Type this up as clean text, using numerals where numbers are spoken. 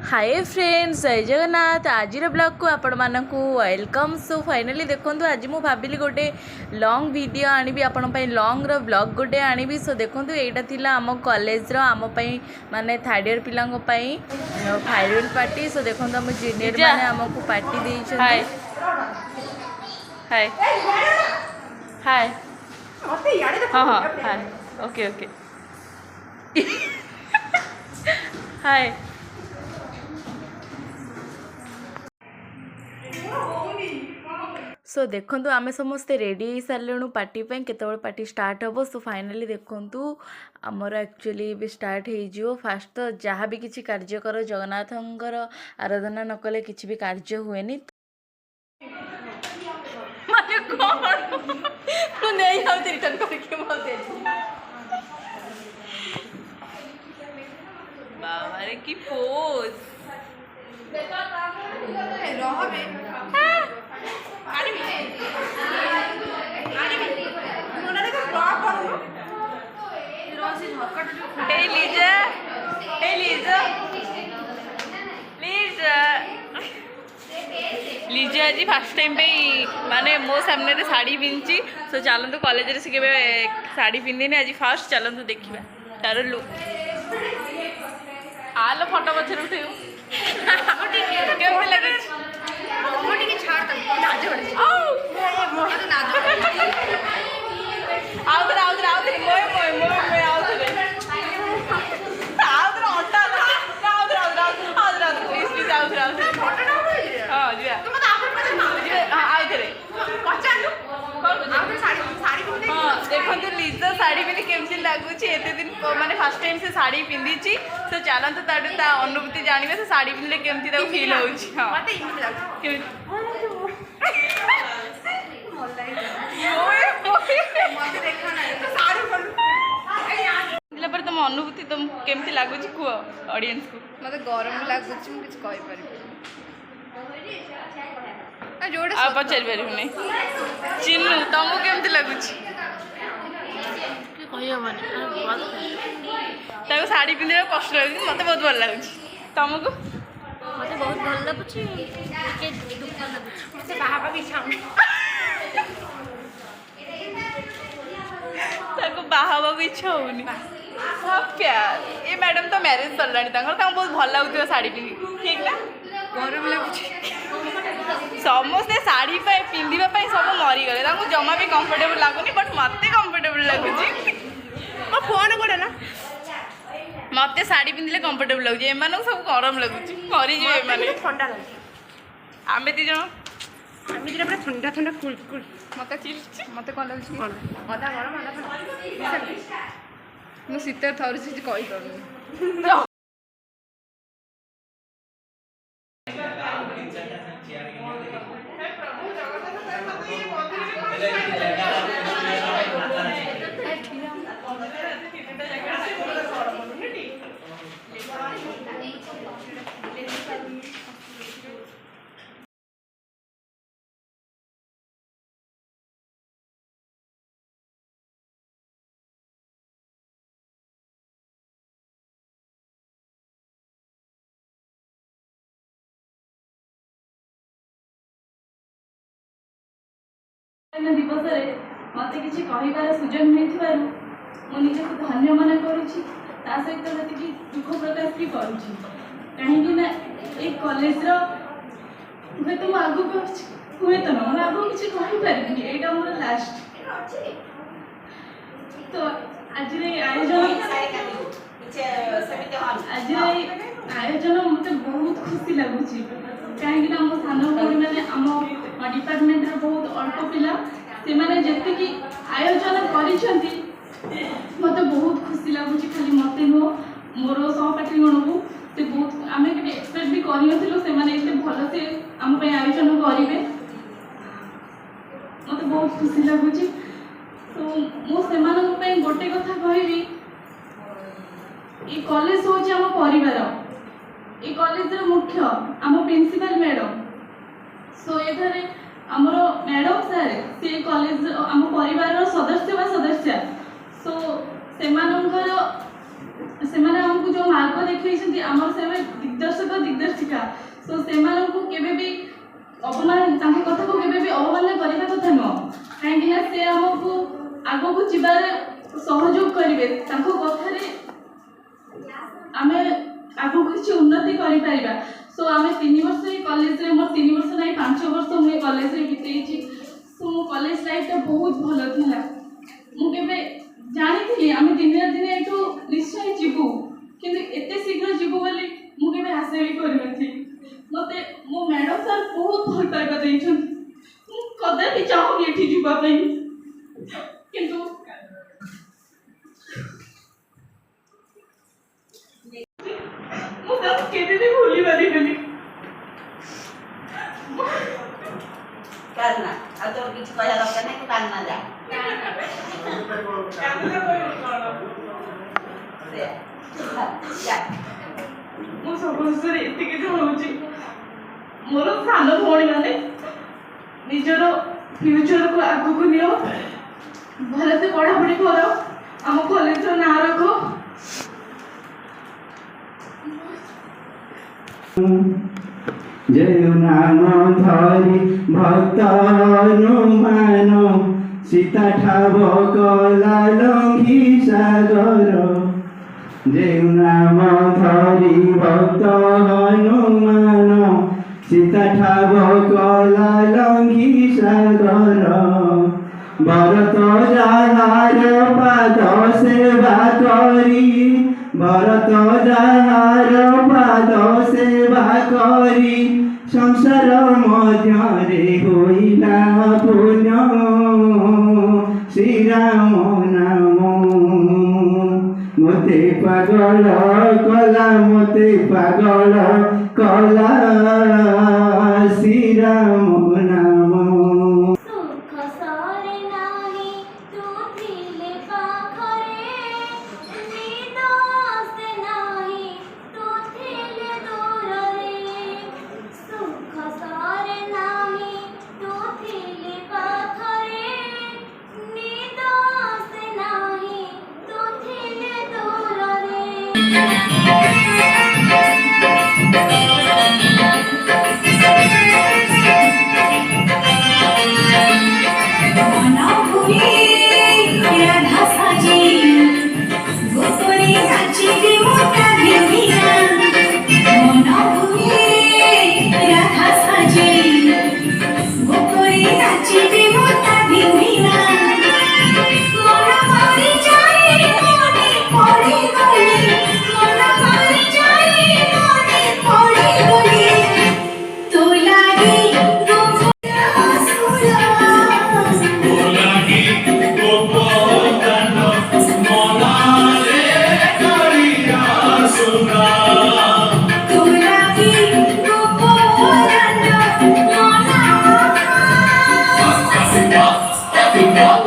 Hi friends जय जगन्नाथ आज blog को आपण मानकु वेलकम। सो फाइनली देखो आज मु भाविली गोटे लॉन्ग वीडियो आनी आपण लॉन्ग रो ब्लॉग गोटे आनी। सो देखो यहाँ थिला आम कॉलेज रो आम माने थर्ड ईयर पिला फेयरवेल पार्टी। सो देखो आम जूनियर माने आमको पार्टी देइछन। हाय हाय हाय हाँ हाँ हाय ओके ओके हाय। सो देखो आम समस्ते रेडी हो सारे पार्टी केतवे पार्टी स्टार्ट हम। सो फाइनली देखु आमर एक्चुअली भी स्टार्ट हो फास्ट तो जहाँ भी किसी कार्य कर जगन्नाथंकर आराधना न कले किसी भी कार्य हुए बाबा रे की पोज लीजा आज फास्ट टाइम पे माने मो सामने साड़ी पिंची। सो चलतु कॉलेज से केवे साड़ी पिंधिनी आज फास्ट चलतु देखा तार लुक आलो फोटो पचर उठे देखो लिजा साड़ी पिंधि केमती लगुच एत दिन माने फर्स्ट टाइम से साड़ी पिंधि। तो चलते ता अनुभूति जानवे से साड़ी पिंधले केमती फील हो तुम अनुभूति तुम केमती लगुच कह ऑडियंस को। मत गरम लगुच कुछ कहि परिबे आ पचार पारे चिन्नू तुमको केमती लगुच साड़ी पिंधे कष्ट लगे मत बहुत भल लगुच तुमको मत बहुत भल लगुच दुख लगुच बाहा इच्छा बाहा इच्छा होनी प्यार ये मैडम तो मैरिज सरला बहुत भल लगुव साड़ी पिंधि ठीक ना गरम लगुच समस्ते साड़ी पिंधापी सब मरीगले जमा भी कंफर्टेबल लगुनि बट मत कंफर्टेबल लगुच फोन गोटे ना मत साड़ी पिंधे कंफर्टेबल लगुच एम सब गरम लगुच मरीजे ठंडा लगे आम दिज आम दिन पूरा ठंडा ठंडा कुल कुल मत चिल्ची मत कौन लगुच अदा गरम अदा ठंडा मुझे शीत थरुची कही दिवस मत कि कहार सुजोग मिलू मुझे धन्य मन करुँच सहित जी दुख प्रकाश भी करुँच कहीं कॉलेज हे तो आगे हुए तो ना आगे किसी कहीपरि यहाँ मोर लास्ट तो आज आयोजन मत बहुत खुशी लगुच कहीं आम सान भाई मैंने आम डिपार्टमेंट बहुत अल्प पिला से मैंने जी आयोजन कर मत बहुत खुशी लगुच खाली मत नुह मोर सहपाठी गण को तो बहुत आम एक्सपेक्ट भी करें भल से आम आयोजन करेंगे मत बहुत खुशी लगुच। तो मुझे गोटे कथा कहबी ये कॉलेज हूँ आम परिवार ये कॉलेज मुख्य आम प्रिंसिपल मैडम। सो ये आमर मैडम सारे से कॉलेज आम परिवार सदस्य व सदस्य सो से आमको जो मार्ग देखते आम से दिग्दर्शक ଇଚ୍ଛା। ସୋ ସେମାନଙ୍କୁ କେବେ ବି ତାଙ୍କ କଥାକୁ କେବେ ବି ଅବମାନନା କରିବା କଥା ନୁହଁ, କାହିଁକି ନା ସେ ଆମକୁ ଆଗକୁ ଯିବାରେ ସହଯୋଗ କରିବେ। ତାଙ୍କ କଥାରେ ଆମେ ଆଗକୁ କିଛି ଉନ୍ନତି କରିପାରିବା। ସୋ ଆମେ 3 ବର୍ଷ ଏଇ କଲେଜରେ, ମୋର 3 ବର୍ଷ ନାହିଁ 5 ବର୍ଷ ମୁଁ ଏ କଲେଜରେ ବିତେଇଛି। ସୋ ମୋ କଲେଜ ଲାଇଫଟା ବହୁତ ଭଲ ଥିଲା। ମୁଁ କେବେ ଜାଣିଥିଲି ଆମେ ଦିନେ ନା ଦିନେ ଏଠୁ ନିଶ୍ଚୟ ଯିବୁ, କିନ୍ତୁ ଏତେ ଶୀଘ୍ର ଯିବୁ ବୋଲି ମୁଁ କେବେ ଆଶା ବି କରିନଥିଲି। ମୋତେ ମୋ ମ୍ୟାଡ଼ାମ୍ ସାର୍ ବହୁତ ଭଲ ପାଇବା ଦେଇଛନ୍ତି। ମୁଁ କଦାପି ଚାହୁଁନି ଏଠି ଯିବା ପାଇଁ, କିନ୍ତୁ ମୁଁ ତାକୁ କେବେ ବି ଭୁଲି ପାରିବିନି। କାନ୍ନା ଆଉ ତୋର କିଛି କହିବା ଦରକାର ନାହିଁ, ତୁ କାନ୍ନା ଯା। ମୁଁ ସମସ୍ତରେ ଏତିକି ଜଣାଉଛି, ମୋର ସାନ ଭଉଣୀମାନେ ନିଜର ଫ୍ୟୁଚରକୁ ଆଗକୁ ନିଅ, ଭଲସେ ପଢ଼ାପଢ଼ି କର, ଆମ କଲେଜର ନାଁ ରଖ। ଯେଉଁ ନାମ ଧରି ଭକ୍ତ ହନୁମାନ ସୀତା ଠାବ କଲା ଲଙ୍ଘି ସାଗର। ଯେଉଁ ନାମ ଧରି ଭକ୍ତ ହନୁମାନ ସୀତା ଠାବ କଲା ଲଙ୍ଘି ସାଗର। ଭରତ ଯାହାର ପାଦ ସେବା କରି, ଭରତ ଯାହାର ପାଦ ସେବା କରି, ସଂସାର ମଧ୍ୟରେ ହୋଇଲା ପୁଣ୍ୟ ଶ୍ରୀରାମ ନାମ। ମୋତେ ପାଗଳ କଲା, ମୋତେ ପାଗଳ କଲା ଶ୍ରୀରାମ ନାମ। ସୁଖ ସରେ ନାହିଁ ତୁ ଥିଲେ ପାଖରେ, ନିଦ ଆସେ ନାହିଁ ତୁ ଥିଲେ ଦୂରରେ। ସୁଖ ସରେ ନାହିଁ ତୁ ଥିଲେ ପାଖରେ, ନିଦ ଆସେ ନାହିଁ ତୁ ଥିଲେ ଦୂରରେ। Everyone.